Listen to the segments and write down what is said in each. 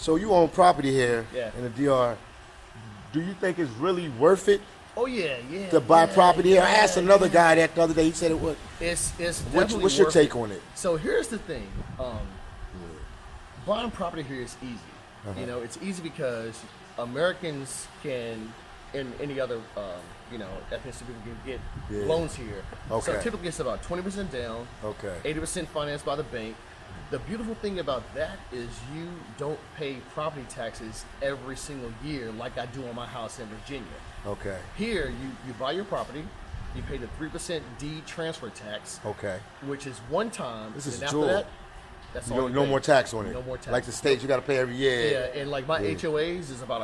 So you own property here Yeah. in the DR. Do you think it's really worth it Oh yeah, to buy property here? I yeah, asked another guy that the other day. He said it would. It's definitely What's your worth take it. on it? So here's the thing. Buying property here is easy. You know, it's easy because Americans can, and any other, ethnicity people can get loans here. So Okay. typically it's about 20% down, Okay. 80% financed by the bank. The beautiful thing about that is you don't pay property taxes every single year like I do on my house in Virginia. Okay. Here, you buy your property, you pay the 3% D transfer tax, Okay. which is one time. This is and after jewel. that, that's all you No pay. more tax on it. No more tax. Like the states, you got to pay every year. Yeah, and like my HOAs is about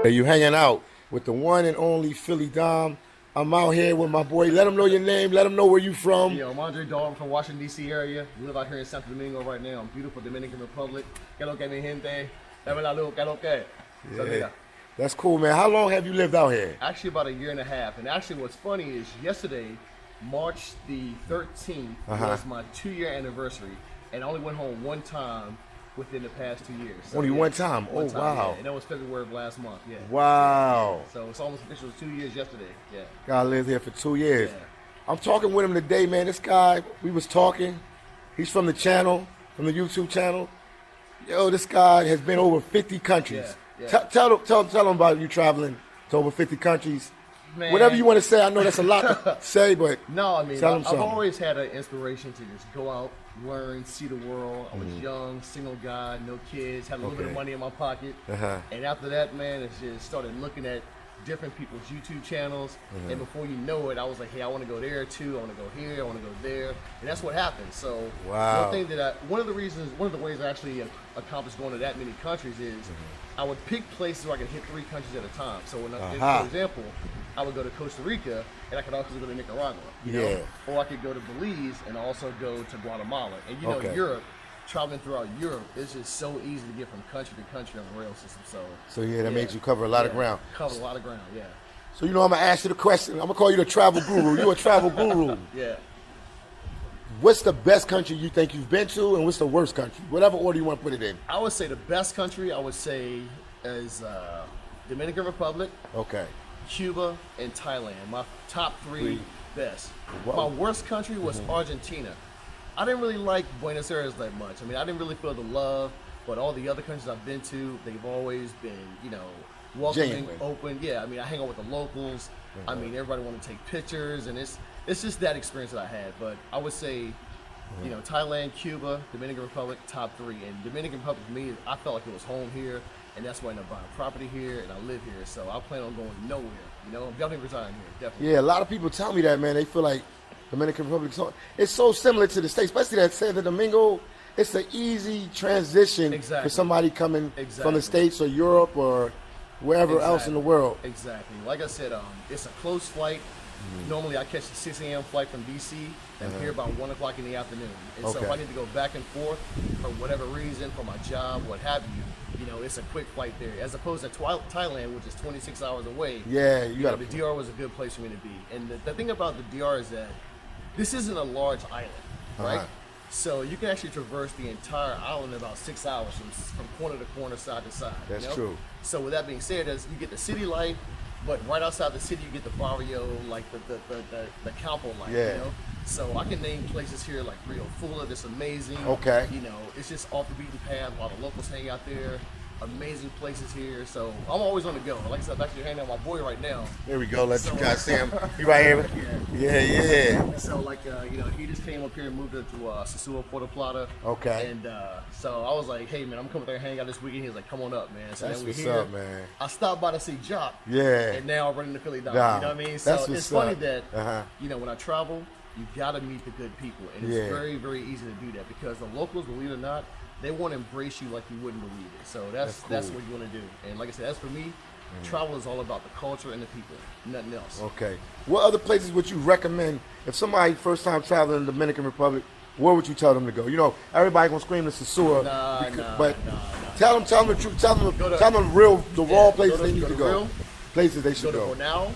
You hanging out with the one and only PhillyDom. I'm out here with my boy. Let him know your name. Let him know where you from. I'm Dre DC from Washington, D.C. area. We live out here in Santo Domingo right now in beautiful Dominican Republic. Que lo que mi gente? Dame la luz, que lo que? So, Yeah. That's cool, man. How long have you lived out here? Actually, about a year and a half. And actually, what's funny is yesterday, March the 13th, was my 2-year anniversary. And I only went home one time within the past 2 years. So, Only one time? One Oh, time, wow. yeah. And that was February of last month. Yeah. Wow. So it's almost official. It was 2 years yesterday. Yeah. Guy lived here for 2 years. Yeah. I'm talking with him today, man. This guy, we was talking. He's from the channel, from the YouTube channel. Yo, this guy has been over 50 countries. Yeah. Tell him about you traveling to over 50 countries. Man. Whatever you want to say. I know that's a lot to say, but No, I mean, tell him I've something. always had an inspiration to just go out, learn, see the world. I was young, single guy, no kids, had a little bit of Okay. money in my pocket. And after that, man, it's just started looking at different people's YouTube channels. And before you know it, I was like, hey, I want to go there too. I want to go here. I want to go there. And that's what happened. So Wow. one of the ways I actually accomplished going to that many countries is I would pick places where I could hit 3 countries at a time. So when for example, I would go to Costa Rica and I could also go to Nicaragua, you know? Or I could go to Belize and also go to Guatemala. And you know, Europe, traveling throughout Europe, it's just so easy to get from country to country on the rail system. So that made you cover a lot of ground. Cover a lot of ground, yeah. So I'm gonna ask you the question. I'm gonna call you the travel guru. You're a travel guru. Yeah. What's the best country you think you've been to, and what's the worst country? Whatever order you want to put it in. I would say the best country, I would say, is Dominican Republic, Okay. Cuba, and Thailand. My top 3 best. Whoa. My worst country was Argentina. I didn't really like Buenos Aires that much. I mean, I didn't really feel the love, but all the other countries I've been to, they've always been, welcoming, Genuine. open. Yeah, I mean, I hang out with the locals. I mean, everybody want to take pictures, and it's just that experience that I had. But I would say, Thailand, Cuba, Dominican Republic, top 3. And Dominican Republic, for me, I felt like it was home here, and that's why I ended up buying property here, and I live here. So I plan on going nowhere. I'm definitely resigning here, definitely. Yeah, a lot of people tell me that, man. They feel like Dominican Republic, it's so similar to the States, especially that Santo Domingo. It's an easy transition for somebody coming from the States or Europe or wherever else in the world. Exactly. Like I said, it's a close flight. Normally I catch the 6 a.m. flight from DC. I'm here about 1 o'clock in the afternoon. And so if I need to go back and forth for whatever reason, for my job, what have you, it's a quick flight there. As opposed to Thailand, which is 26 hours away. Yeah, the DR was a good place for me to be. And the thing about the DR is that this isn't a large island, right? So you can actually traverse the entire island in about 6 hours from corner to corner, side to side. That's true. So with that being said, you get the city life, but right outside the city you get the barrio, like the campo life. Yeah. So I can name places here like Rio Fula, that's amazing. Okay. You know, it's just off the beaten path. A lot of locals hang out there. Amazing places here. So I'm always on the go. Like I said, I'm actually hanging out with my boy right now. There we go. Let you guys see him. You right here? Yeah. So like, you know, he just came up here and moved to Sosúa, Puerto Plata. Okay. And so I was like, hey man, I'm coming there and hang out this weekend. He was like, come on up, man. So That's then we're what's here. up, man. I stopped by to see Jacques. Yeah. And now I'm running the PhillyDom. Nah, You know what I mean? that's So what's it's funny up. that, you know, when I travel, you gotta meet the good people. And it's very, very easy to do that because the locals, believe it or not, they want to embrace you like you wouldn't believe it. So that's cool. what you want to do. And like I said, as for me, travel is all about the culture and the people, nothing else. Okay. What other places would you recommend if somebody first time traveling in the Dominican Republic? Where would you tell them to go? You know, everybody gonna scream the Sosúa, but tell them the truth. Tell them the raw places they need to go. Places they should go. Go to Bonao.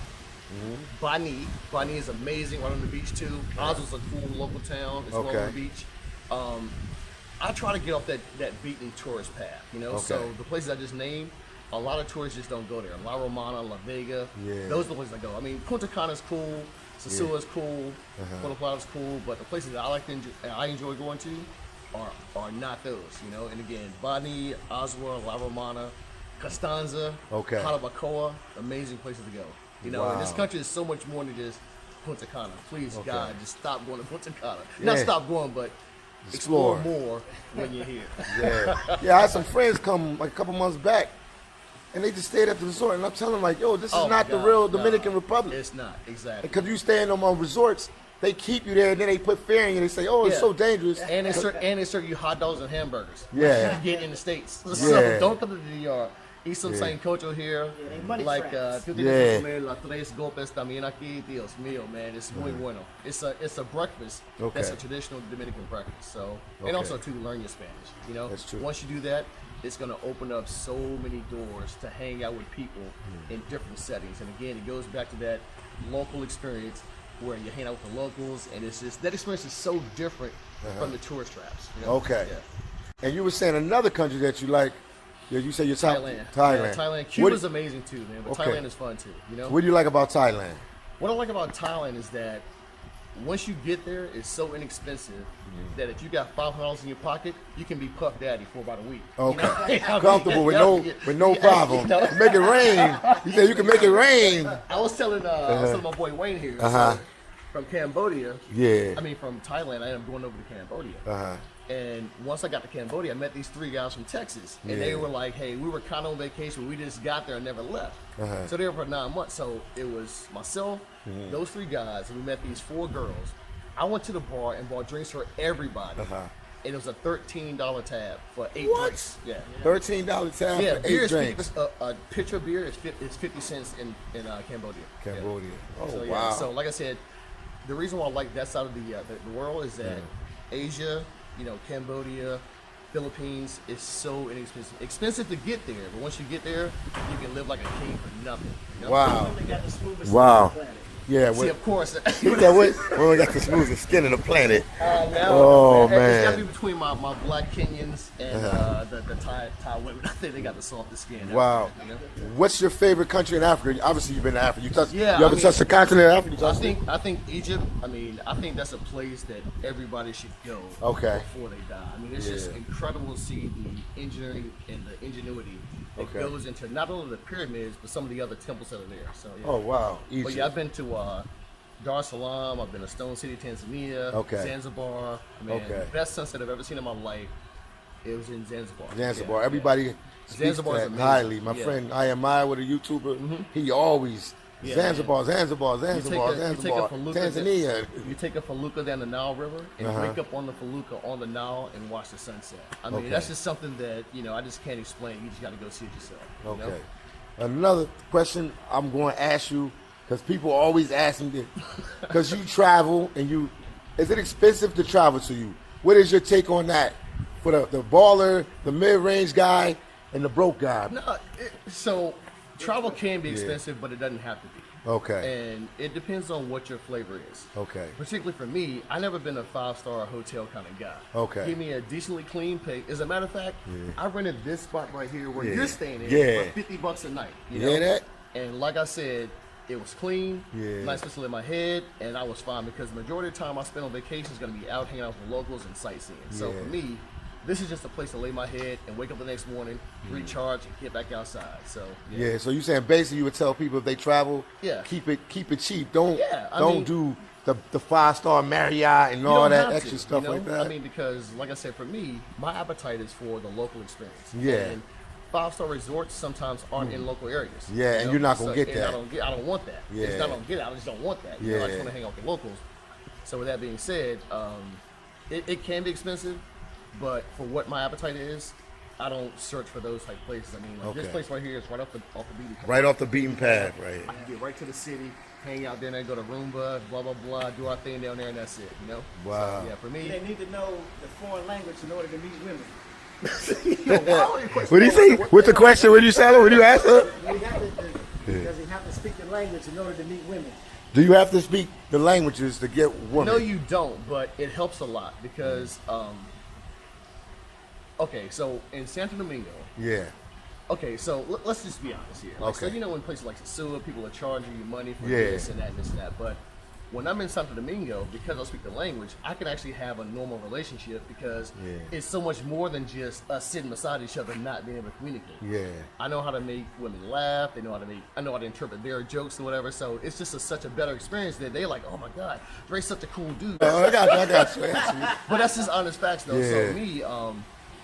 Bani is amazing, right on the beach too. Oslo's a cool local town. It's well on the beach. I try to get off that beaten tourist path, you know. So the places I just named, a lot of tourists just don't go there. La Romana, La Vega, those are the places I go. I mean, Punta Cana's cool, Sosúa is cool, Puerto Plata's cool, but the places that I enjoy going to are not those, you know. And again, Bani, Oslo, La Romana, Costanza, Jarabacoa, amazing places to go. You know, and this country is so much more than just Punta Cana. Please, God, just stop going to Punta Cana. Not stop going, but explore more when you're here. I had some friends come like a couple months back, and they just stayed at the resort, and I'm telling them like, yo, this is not the real Dominican Republic. It's not, exactly. Because you stay in them on resorts, they keep you there, and then they put fear in you. They say, oh, it's so dangerous. And they serve you hot dogs and hamburgers. You get in the States. So don't come to the DR. Eat some sancocho here. Like, tú tienes que comer las tres golpes también aquí. Dios mío, man, it's muy bueno. It's a breakfast that's a traditional Dominican breakfast. So, and also to learn your Spanish. You know, that's true. Once you do that, it's gonna open up so many doors to hang out with people in different settings. And again, it goes back to that local experience where you hang out with the locals, and it's just that experience is so different from the tourist traps. You know? And you were saying another country that you like. Yeah, you say you're Thailand. Thailand. Thailand. Cuba's amazing too, man. But Thailand is fun too. You know. What do you like about Thailand? What I like about Thailand is that once you get there, it's so inexpensive that if you got $500 in your pocket, you can be Puff Daddy for about a week. Okay. You know? Comfortable with no problem. You know? Make it rain. You said you can make it rain. I was telling my boy Wayne here. So from Cambodia. I mean from Thailand. I ended up going over to Cambodia. And once I got to Cambodia, I met these three guys from Texas. And they were like, hey, we were kind of on vacation. We just got there and never left. So they were for 9 months. So it was myself, those three guys, and we met these 4 girls. I went to the bar and bought drinks for everybody. And it was a $13 tab for 8 drinks. Yeah. $13 tab for 8 drinks. A pitcher of beer is 50 cents in Cambodia. Cambodia. Oh, so, wow. So like I said, the reason why I like that side of the world is that Asia, you know, Cambodia, Philippines is so inexpensive. Expensive to get there, but once you get there, you can live like a king for nothing. You know? Wow. They got the smoothest skin on the planet. Yeah, See, of course. We only got the smoothest skin on the planet. Oh, man. It's got to be between my black Kenyans and the Thai women. I think they got the softest skin. Wow. You know? What's your favorite country in Africa? Obviously, you've been to Africa. You I haven't touched the continent of Africa? I think Egypt. I mean, I think that's a place that everybody should go before they die. I mean, it's just incredible to see the engineering and the ingenuity that goes into not only the pyramids but some of the other temples that are there. So. Yeah. Oh wow. Egypt. But yeah, I've been to Dar es Salaam. I've been to Stone City, Tanzania. Zanzibar. I mean, the best sunset I've ever seen in my life. It was in Zanzibar. Zanzibar. Everybody speaks that highly. My friend I Admire with a YouTuber. He always Zanzibar, Tanzania. You take a felucca down the Nile River and drink up on the felucca on the Nile and watch the sunset. I mean, that's just something that, you know, I just can't explain. You just got to go see it yourself. You know? Another question I'm going to ask you, because people always ask me, because you travel and is it expensive to travel to you? What is your take on that for the baller, the mid-range guy, and the broke guy? No, so travel can be expensive, but it doesn't have to be. And it depends on what your flavor is. Particularly for me, I never been a 5-star hotel kind of guy. Give me a decently clean pay. As a matter of fact, I rented this spot right here where you're staying in for $50 a night. You know? Hear that? And like I said, It was clean, Yeah. nice to in my head, and I was fine because the majority of the time I spend on vacation is going to be out hanging out with the locals and sightseeing. So Yeah. for me, this is just a place to lay my head and wake up the next morning, recharge, and get back outside. So Yeah, so you saying basically you would tell people if they travel, Yeah. keep it cheap. Don't I mean, do the 5-star Marriott and you all don't that have extra to, stuff you know? like that. I mean, because like I said, for me, my appetite is for the local experience. Yeah. And 5-star resorts sometimes aren't in local areas. Yeah, you and know? you're not gonna So- get and that. I don't want that. Yeah. It's not I don't get it. I just don't want that. You know, I just Yeah. want to hang out with the locals. So with that being said, it can be expensive, but for what my appetite is, I don't search for those type places. I mean, like this Okay. place right here is right off the beaten path. Right off the beaten path, right? I can get right to the city, hang out there, and then go to Roomba, blah blah blah, do our thing down there, and that's it. You know? Wow. So, yeah, for me. They need to know the foreign language in order to meet women. What do you say? What's the question? What do you say? What do you ask her? Does he have to speak the language in order to meet women? Do you have to speak the languages to get women? No, you don't, but it helps a lot because, okay, so in Santo Domingo, Yeah. okay, so let's just be honest here. Like, So Okay. you know, in places like Sicily, people are charging you money for Yeah. this and that and this and that, but when I'm in Santo Domingo, because I speak the language, I can actually have a normal relationship because Yeah. it's so much more than just us sitting beside each other and not being able to communicate. Yeah. I know how to make women laugh. I know how to interpret their jokes and whatever. So it's just such a better experience that they're like, oh my God, Dre's such a cool dude. I got you. I got you. But that's just honest facts though. Yeah. So me,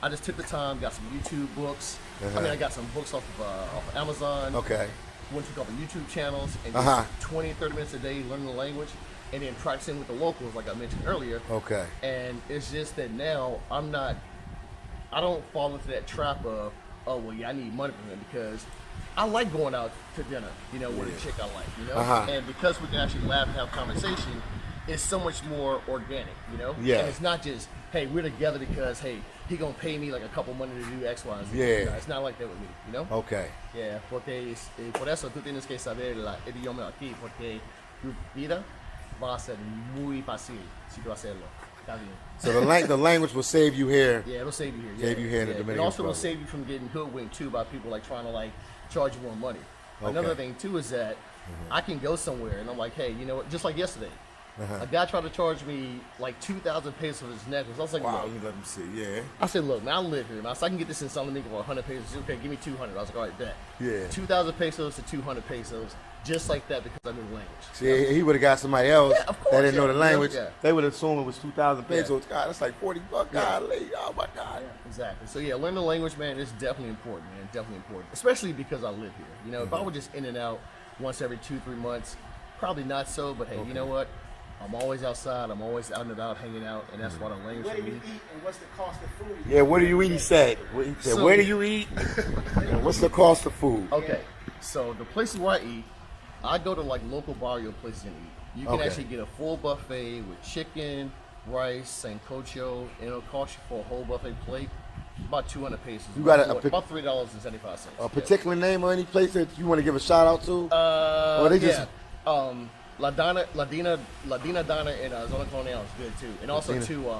I just took the time, got some YouTube books. I mean, I got some books off of Amazon. Okay. Went to a couple YouTube channels and Uh-huh. just 20, 30 minutes a day learning the language and then practicing with the locals like I mentioned earlier. Okay. And it's just that now I don't fall into that trap of, oh, well, yeah, I need money from him because I like going out to dinner, you know, with a chick I like, you know? Uh-huh. And because we can actually laugh and have conversation, it's so much more organic, you know? Yeah. And it's not just, hey, we're together because, hey, he gonna pay me like a couple money to do X, Y, and Z. Yeah. No, it's not like that with me, you know? Okay. Yeah, porque por eso tú tienes que saber el idioma aquí, porque tu vida va a ser muy fácil si tú hacerlo. Está bien. So the language will save you here. Yeah, it'll save you here. Save you here in the yeah. Dominican And also will Republic. save you from getting hoodwinked too by people like trying to like charge you more money. Okay. Another thing too is that I can go somewhere and I'm like, hey, you know what? Just like yesterday, a guy tried to charge me like 2,000 pesos for his necklace. I was like, Wow. look. You let me see. Yeah. I said, look, man, I live here, man. So I can get this in San Domingo for 100 pesos. Okay, give me 200. I was like, all right, bet. Yeah. 2,000 pesos to 200 pesos, just like that because I knew the language. See, he would have got somebody else Yeah, of course, that didn't know yeah, the language. yeah. They would assume it was 2,000 Yeah. pesos. God, that's like $40. Golly. Oh my God. Exactly. So yeah, learning the language, man, is definitely important, man. Definitely important. Especially because I live here. You know, if I were just in and out once every 2-3 months, probably not so. But hey, you know what? I'm always outside. I'm always out and about, hanging out, and that's why the language Where for do you me. eat and what's the cost of food? Yeah, what do you eat? He said. He said, So- where do you eat? And what's the cost of food? Okay, so the places where I eat, I go to like local barrio places and eat. You can Okay. actually get a full buffet with chicken, rice, sancocho, and it'll cost you for a whole buffet plate about 200 pesos. You got about $3.75. A particular name or any place that you want to give a shout out to? Or they just La Dina Donna in Zona Colonial is good too, and also Ladina. to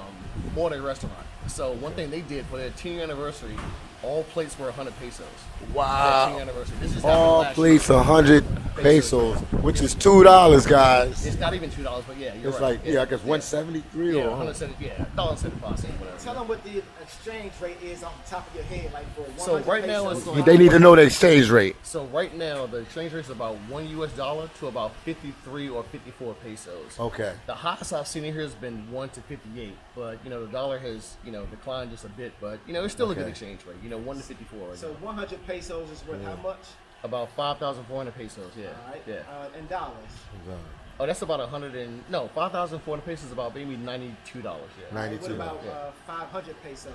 Border Restaurant. So one thing they did for their 10-year anniversary, all plates were 100 pesos. Wow. Their 10-year anniversary. This is happened all last plates year. 100 pesos, which is $2, guys. It's not even $2, but yeah, you're It's right. like, I guess 173 Yeah, or 170, yeah, $1.75, whatever. Tell them what the exchange rate is off the top of your head, like for 100 So right now pesos. it's They need to know the exchange rate. So right now the exchange rate is about $1 to about 53 or 54 pesos. Okay. The highest I've seen in here has been 1 to 58, but you know the dollar has declined just a bit, but it's still a good Okay. exchange rate. 1 to 54 right So now. 100 pesos is worth how much? About 5,400 pesos. Yeah. All right. Yeah. In dollars. Oh, that's about 5,400 pesos is about maybe $92. Yeah. What 92. about 500 pesos?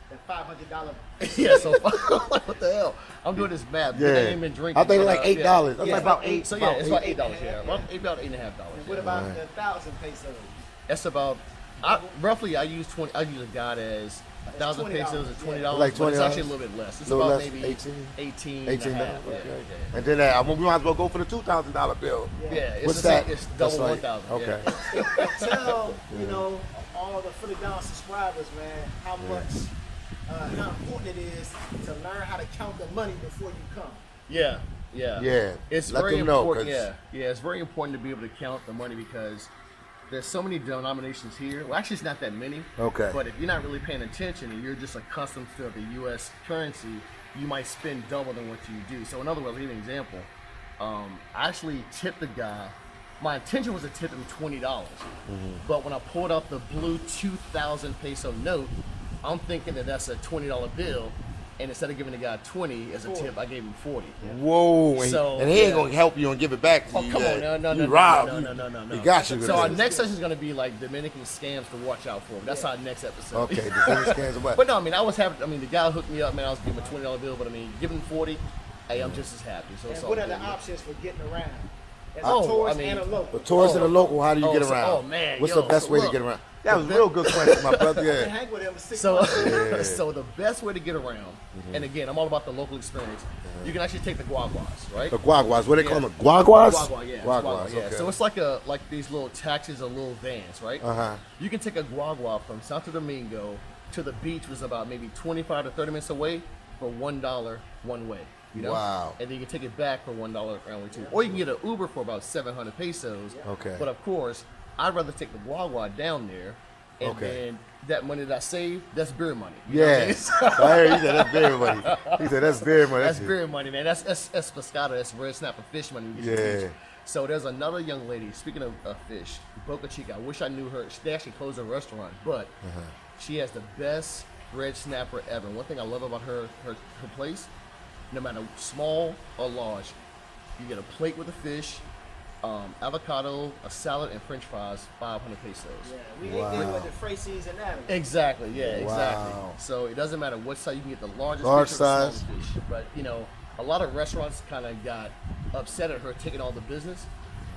The $500. Yeah. So what the hell? I'm doing this math. Yeah. I ain't been drinking. I think but, like $8. yeah. That's Yeah, like about $8. So yeah, it's about $8. Yeah, about $8.50. And what about the 1,000 pesos? That's about roughly. I use a guide as 1,000 $20, pesos is $20. Like but it's $20? actually a little bit less. It's So about less, maybe 18? 18 $18. and a half. Okay. Yeah. And then we might as well go for the $2,000 bill. Yeah, it's What's the same, that? it's That's double like- 1,000. Okay. Yeah. Tell all the PhillyDom subscribers, man, how much how important it is to learn how to count the money before you come. Yeah. Yeah. It's Let very them know, important. It's very important to be able to count the money because there's so many denominations here. Well, actually, it's not that many. Okay. But if you're not really paying attention and you're just accustomed to the U.S. currency, you might spend double than what you do. So, in other words, I'll give you an example. I actually tipped the guy. My intention was to tip him $20. But when I pulled out the blue 2,000 peso note, I'm thinking that that's a $20 bill. And instead of giving the guy 20 as a tip, I gave him 40. Whoa! So, and he ain't gonna help you and give it back to you. Come on, no. He got you. So our next session is gonna be like Dominican scams to watch out for. That's our next episode. Okay, Dominican scams and what? But no, I mean, I was happy. I mean, the guy hooked me up, man. I was giving him a $20 bill, but I mean, giving him 40, hey, I'm just as happy. So it's And all what are good. the options for getting around? As Oh, a tourist I mean- and a local. The tourist and the local, how do you get so- around? oh, man, What's yo, the best so way to look. get around? That was a real good question, my brother. You can Yeah. hang with them for 6 So, months. so the best way to get around, and again, I'm all about the local experience. You can actually take the guaguas, right? The guaguas, what they call Yeah. them? Guaguas? Guagua, yeah. Guaguas, yeah. okay. So it's like these little taxis or little vans, right? You can take a guagua from Santo Domingo to the beach, which is about maybe 25 to 30 minutes away, for $1 one way. You know? Wow. And then you can take it back for $1 only too. Or you can get an Uber for about 700 pesos. Okay. But of course, I'd rather take the guagua down there, and Okay. then that money that I save, that's beer money. You know what I Yeah. mean? I heard he said that's beer money. He said that's beer money. That's beer money, man. That's pescado. That's red snapper fish money. We get to the Yeah. beach. So there's another young lady. Speaking of fish, Boca Chica. I wish I knew her. They actually closed her restaurant, but she has the best red snapper ever. One thing I love about her place, no matter small or large, you get a plate with the fish, avocado, a salad, and French fries. 500 pesos. Yeah, we ain't dealing with the freight season now. Exactly. Yeah. Exactly. Wow. So it doesn't matter what size you can get, the largest Large fish or the size. smallest fish. But you know, a lot of restaurants kind of got upset at her taking all the business,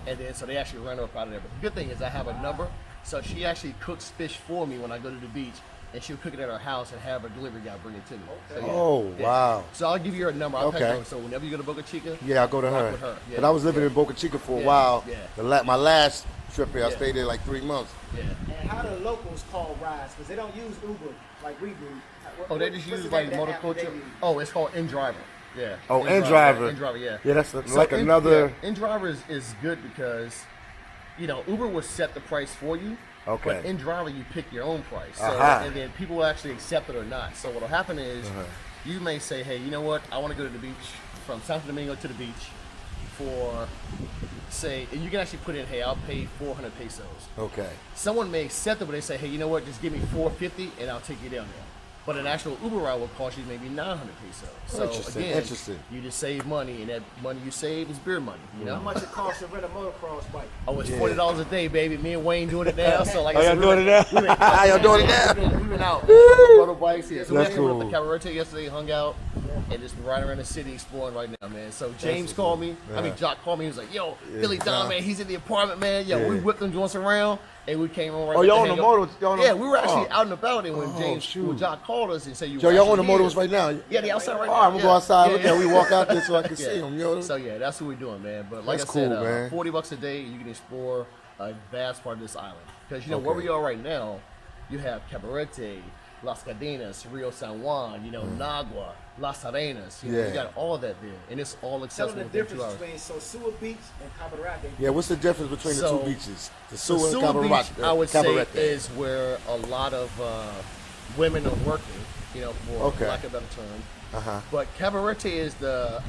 and then so they actually ran her up out of there. But the good thing is I have a number, so she actually cooks fish for me when I go to the beach. And she'll cook it at her house and have her delivery guy bring it to me. So, yeah. Oh, wow. So I'll give you her number. I'll Okay. text her. So whenever you go to Boca Chica, Yeah, I'll go to rock her. with her. But I was living in Boca Chica for a Yeah, while. yeah. My last trip here, I Yeah. stayed there like 3 months. Yeah. And how do locals call rides? Because they don't use Uber like we do. Oh, they just use like motor culture. Oh, it's called InDriver. Yeah. Oh, InDriver. InDriver, yeah. Yeah, that's So like another. InDriver is good because, you know, Uber will set the price for you. Okay. But InDriver, you pick your own price. So, Aha. and then people will actually accept it or not. So what'll happen is, you may say, hey, you know what? I want to go to the beach from Santo Domingo to the beach for, say, and you can actually put in, hey, I'll pay 400 pesos. Okay. Someone may accept it, but they say, hey, you know what? Just give me 450 and I'll take you down there. But an actual Uber ride will cost you maybe 900 pesos. So Interesting, again, interesting. you just save money, and that money you save is beer money. You know? How much it costs to rent a motocross bike? Oh, it's $40 a day, baby. Me and Wayne doing it now. So like, Oh, y'all doing it now? Y'all doing it now? We've been out motorbikes here. So we That's actually went cool. up to Cabarete yesterday, hung out, and just been riding around the city exploring right now, man. So James called me. I mean, Jacques called me. He was like, "Yo, PhillyDom, man, he's in the apartment, man. Yo, we whipped them joints around, and we came on right Oh, back y'all to on the hang out. motor? Y'all on the- Yeah, we were actually Oh. out and about, and when shoot. when Jacques called us and said you Yo, were y'all on the actually motos here. right now? Yeah, they outside right now. All right, I'm gonna go outside. Yeah, Look yeah. at we walk out there so I can Yeah. see them. You know? So yeah, that's what we're doing, man. But like That's I said, cool, man. $40 a day, you can explore a vast part of this island. Because you know where Okay. we are right now, you have Cabarete, Las Cadenas, Rio San Juan, you know, Nagua, Las Arenas. You know, Yeah. you got all of that there, and it's all Tell accessible them the within 2 difference hours. between Sosua Beach and Cabarete. Yeah, what's the difference between the So, two beaches? The So Sua and Sewell Beach, Cabarete. I would say, Cabarete. is where a lot of women are working, you know, for Okay. lack of a better term. Uh-huh. But Cabarete is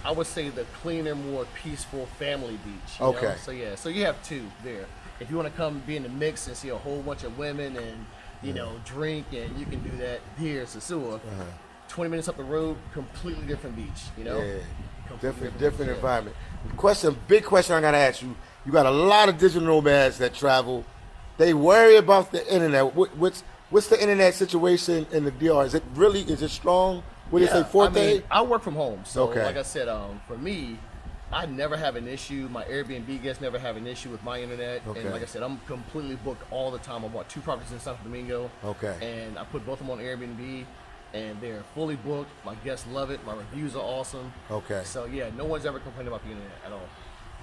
I would say, the cleaner, more peaceful family beach. You Okay. know? So yeah, so you have two there. If you want to come be in the mix and see a whole bunch of women and, you know, drink, and you can do that here in Sosua. 20 minutes up the road, completely different beach, you know? Yeah. Completely Different beach, yeah. environment. Big question I gotta ask you. You got a lot of digital nomads that travel. They worry about the internet. What's the internet situation in the DR? Is it strong? What is it, Forte? I mean, I work from home, so Okay. like I said, for me, I never have an issue. My Airbnb guests never have an issue with my internet. Okay. And like I said, I'm completely booked all the time. I bought 2 properties in Santo Domingo. Okay. And I put both of them on Airbnb, and they're fully booked. My guests love it. My reviews are awesome. Okay. So yeah, no one's ever complained about the internet at all.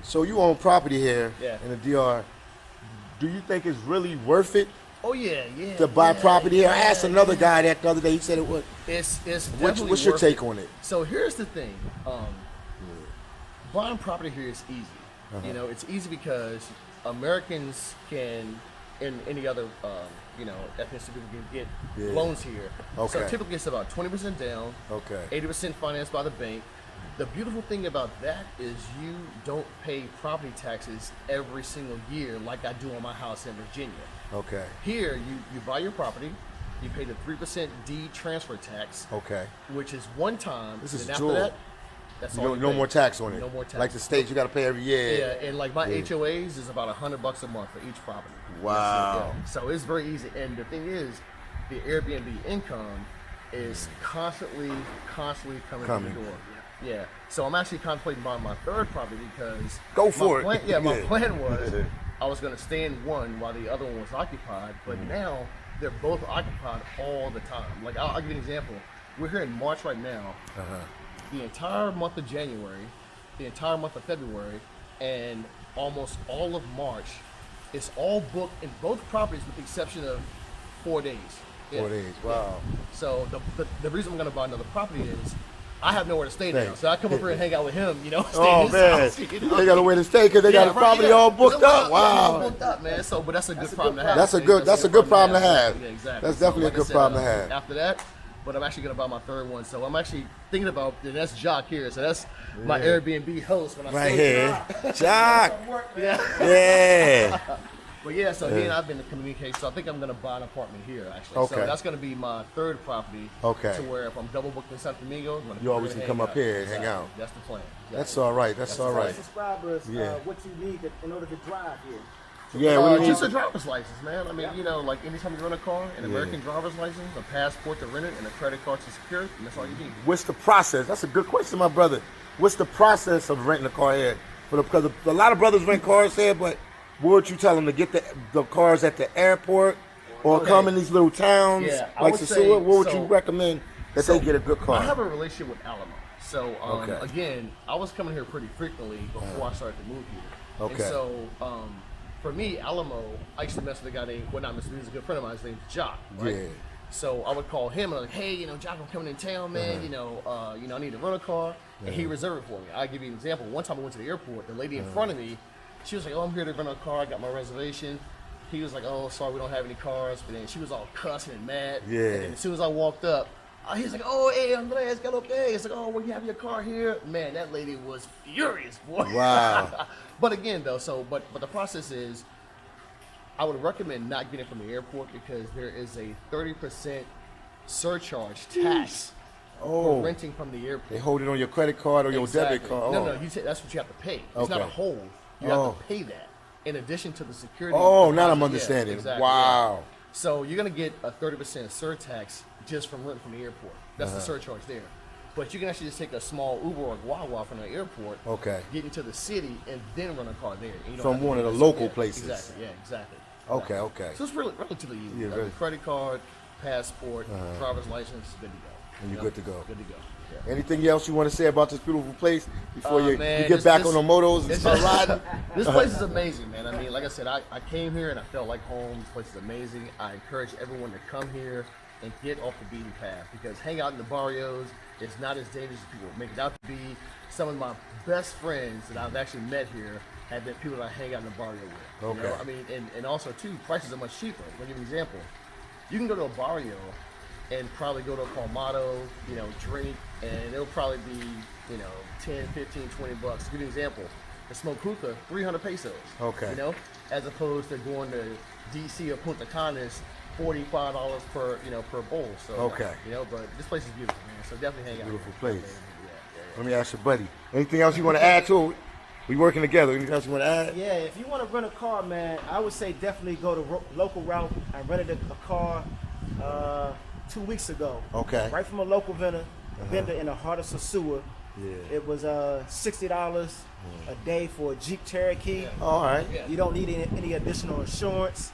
So you own property here Yeah. in the DR. Do you think it's really worth it Oh yeah, to buy yeah, property here? I yeah, asked another yeah. guy that the other day. He said it would. It's definitely What's your worth take it. on it? So here's the thing. buying property here is easy. You know, it's easy because Americans can, and any other, ethnicity people can get loans here. Okay. So typically it's about 20% down, 80% financed by the bank. The beautiful thing about that is you don't pay property taxes every single year like I do on my house in Virginia. Okay. Here, you buy your property, you pay the 3% deed transfer tax, which is one time. This is and after jewel. that, that's all No more tax on it. No more tax. Like the states, you got to pay every year. Yeah, and like my HOAs is about $100 a month for each property. Wow. So it's very easy. And the thing is, the Airbnb income is constantly coming through the door. Yeah. So I'm actually contemplating buying my third property because go for it. My plan was I was going to stay in one while the other one was occupied, but now they're both occupied all the time. Like I'll give you an example. We're here in March right now. The entire month of January, the entire month of February, and almost all of March, it's all booked in both properties with the exception of 4 days. 4 days. Wow. So the reason I'm going to buy another property is I have nowhere to stay now. So I come up here and hang out with him, stay in his house, They got nowhere to stay because they got the property all booked up. Wow. All booked up, man. So, but that's a good problem to have. That's a good problem to have. Yeah, exactly. That's definitely a good problem to have. After that, but I'm actually going to buy my third one. So I'm actually thinking about, and that's Jacques here. So that's my Airbnb host. When I right here. Jacques. Yeah. But yeah, so he and I've been in communication. So I think I'm going to buy an apartment here, actually. Okay. So that's going to be my third property. Okay. To where if I'm double booked in Santo Domingo, you always can come up here and hang out. That's the plan. That's all right. That's all right. Subscribers, what you need in order to drive here. Yeah, just a driver's license, man. I mean, like anytime you rent a car, an American driver's license, a passport to rent it, and a credit card to secure it, and that's all you need. What's the process? That's a good question, my brother. What's the process of renting a car here? Because a lot of brothers rent cars here, but what would you tell them to get the cars at the airport or come in these little towns like Sasua? What would you recommend that they get a good car? I have a relationship with Alamo. So, again, I was coming here pretty frequently before I started to move here. Okay. And so, for me, Alamo, I used to mess with a guy named, he's a good friend of mine, his name's Jacques, right? Yeah. So I would call him and I'm like, hey, Jacques, I'm coming in town, man, I need to rent a car. And he reserved it for me. I'll give you an example. One time I went to the airport, the lady in front of me, she was like, oh, I'm here to rent a car, I got my reservation. He was like, oh, sorry, we don't have any cars. But then she was all cussing and mad. Yeah. And then as soon as I walked up, he's like, oh, hey, Andres, got okay. It's like, oh, well, you have your car here. Man, that lady was furious, boy. Wow. But again, though, but the process is, I would recommend not getting from the airport because there is a 30% surcharge tax for renting from the airport. They hold it on your credit card or your debit card. No, that's what you have to pay. It's not a hold. You have to pay that in addition to the security. Oh, now I'm understanding. Yeah, exactly, wow. Yeah. So you're going to get a 30% surtax just from renting from the airport. That's the surcharge there. But you can actually just take a small Uber or Wawa from the airport, get into the city, and then run a car there. From one of the local places. Exactly, exactly. Okay. So it's relatively easy. You have a credit card, passport, driver's license, good to go. And you're good to go. Good to go. Yeah. Anything else you want to say about this beautiful place before you get back on the motos and start riding? This place is amazing, man. I mean, like I said, I came here and I felt like home. This place is amazing. I encourage everyone to come here and get off the beaten path because hang out in the barrios is not as dangerous as people make it out to be. Some of my best friends that I've actually met here have been people that I hang out in the barrio with. Okay. I mean, and also, too, prices are much cheaper. I'll give you an example. You can go to a barrio and probably go to a Palmado, drink, and it'll probably be, 10, 15, 20 bucks. To give you an example, the smoke hookah, 300 pesos. Okay. As opposed to going to DC or Punta Canas, $45 per bowl. So, but this place is beautiful, man. So definitely hang out. Beautiful place. Yeah. Let me ask you, buddy. Anything else you want to add to it? We working together. Anything else you want to add? Yeah, if you want to rent a car, man, I would say definitely go to local route. I rented a car 2 weeks ago. Okay. Right from a local vendor in the heart of Sasua. Yeah. It was $60 a day for a Jeep Cherokee. All right. You don't need any additional insurance.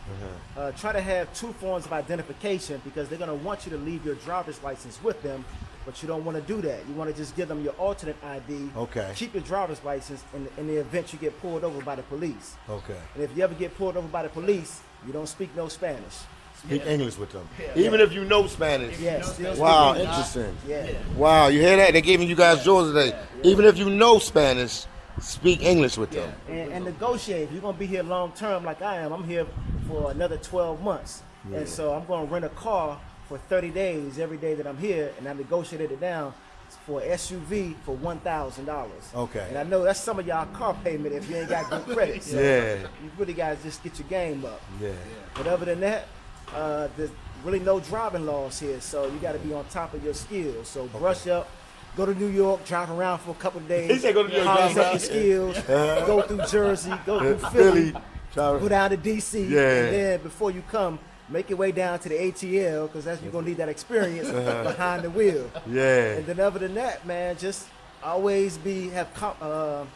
Try to have 2 forms of identification because they're going to want you to leave your driver's license with them, but you don't want to do that. You want to just give them your alternate ID. Okay. Keep your driver's license in the event you get pulled over by the police. Okay. And if you ever get pulled over by the police, you don't speak no Spanish. Speak English with them. Even if you know Spanish. Yes. Wow, interesting. Yeah. Wow, you hear that? They're giving you guys yours today. Even if you know Spanish, speak English with them. And negotiate. If you're gonna be here long term, like I am, I'm here for another 12 months, and so I'm gonna rent a car for 30 days every day that I'm here, and I negotiated it down for an SUV for $1,000. Okay. And I know that's some of y'all car payment if you ain't got good credit. So you really gotta just get your game up. Yeah. But other than that, there's really no driving laws here, so you gotta be on top of your skills. So brush up. Go to New York, drive around for a couple of days. He said go to New York, polish up your skills. Go through Jersey, go through Philly, go down to DC, and then before you come, make your way down to the ATL because you're gonna need that experience behind the wheel. Yeah. And then other than that, man, just always have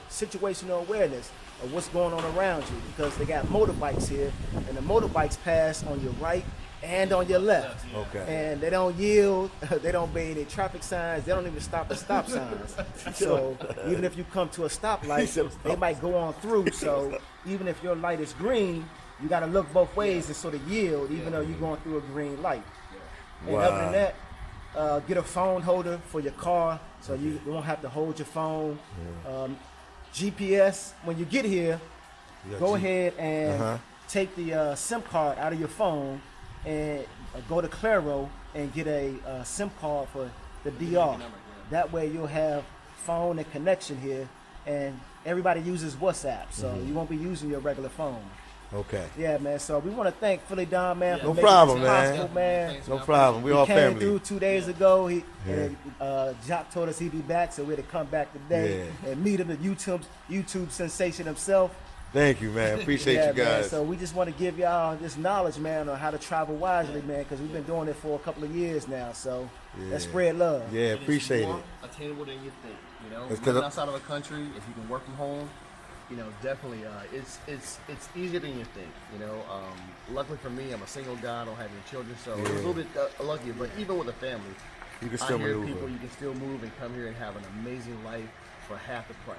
situational awareness of what's going on around you because they got motorbikes here, and the motorbikes pass on your right and on your left. Okay. And they don't yield, they don't obey any traffic signs, they don't even stop at stop signs. So even if you come to a stoplight, they might go on through. So even if your light is green, you got to look both ways and sort of yield, even though you're going through a green light. And other than that, get a phone holder for your car so you won't have to hold your phone. GPS, when you get here, go ahead and take the SIM card out of your phone and go to Claro and get a SIM card for the DR. That way you'll have phone and connection here, and everybody uses WhatsApp, so you won't be using your regular phone. Okay. Yeah, man. So we want to thank PhillyDom, man, for No making problem, this man. possible, man. No problem. We all He family. came through 2 days ago. And Jacques told us he'd be back, so we're to come back today and meet him, the YouTube sensation himself. Thank you, man. Appreciate you guys. Man. So we just want to give y'all this knowledge, man, on how to travel wisely, man, because we've been doing it for a couple of years now. So let's spread love. Yeah, appreciate it. More attainable than you think. You know, It's living outside of the country, if you can work from home, you know, definitely, it's easier than you think. You know, luckily for me, I'm a single guy. I don't have any children, so it's a little bit lucky. But even with a family, You can still I hear maneuver. people you can still move and come here and have an amazing life for half the price.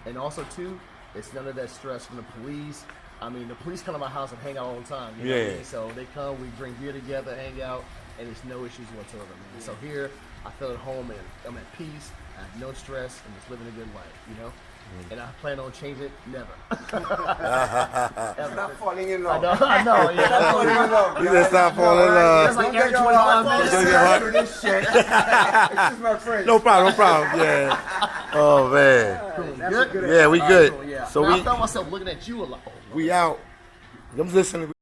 And also, too, it's none of that stress from the police. I mean, the police come to my house and hang out all the time. You know what I mean? So they come, we drink beer together, hang out, and it's no issues whatsoever, man. So here, I feel at home and I'm at peace. I have no stress and just living a good life, you know? And I plan on changing it, never. Not falling in love. I know, yeah. Not falling in love. You just stop falling in That's love. like every 25 minutes. Don't get hot. This shit. This is my friend. No problem, no problem. Yeah. Oh man. Good? Yeah, we good. Yeah. So Man, I we found myself looking at you a lot. out. I'm listening.